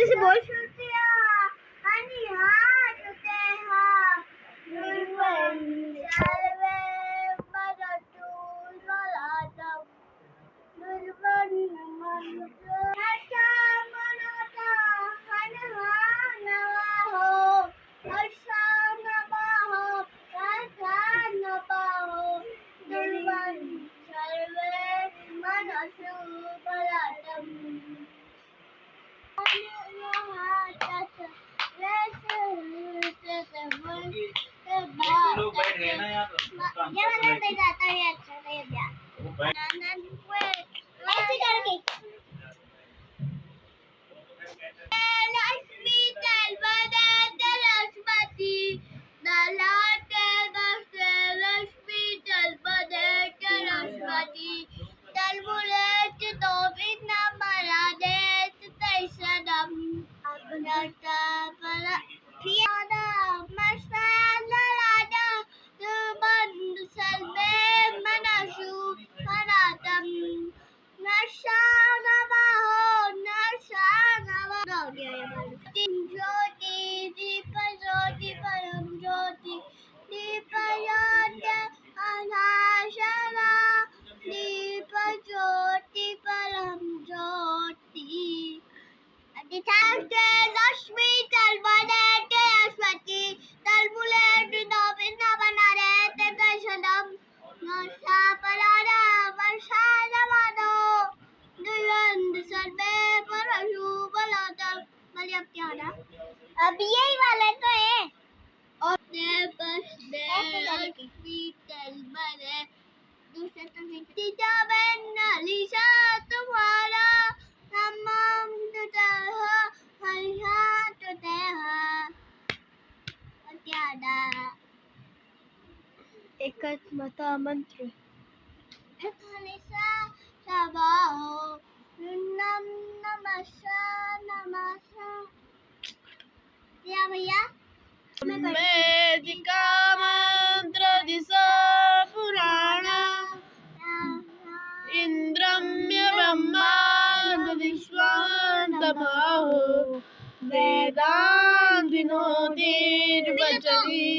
अच्छे से बोल। लोग बैठ गए ना यार, ये वाला नहीं जाता है। अच्छा नहीं ऐसे करके लक्ष्मी तलबदे लक्ष्मती दलाते दस्ते लक्ष्मी तलबदे लक्ष्मती तलबुलेट तो बिना मरा दे तैसदम अपना पला पियादा मसाला लादा बंद सलबे मनसू मनातम नशानवा हो ज्योति दीप ज्योति परम ज्योति दीप ज्योति अनाशना दीप ज्योति परम ज्योति अधिष्ठाते लक्ष्मी तलबदे सरस्वती तलबुलेट नवीन बना रहे दशदम नशा पलारा वर्षा नवादो दुलंद सर्वे परशु बलादम मतलब क्या ना अब यही वाले तो है और बस लक्ष्मी तलबदे दूसरे तो नहीं जावे नालिशा तुम्हारा नमम तुझा हरिहा तुझा क्या ना एकत मता मंत्र हमेशा सबाहो नम नमस्सा नमस्सा क्या भैया वेदिका मंत्र दिशा पुराणा इंद्रम्य ब्रह्मांड विश्वांतमाहो वेदांतिनोतिर्वचनी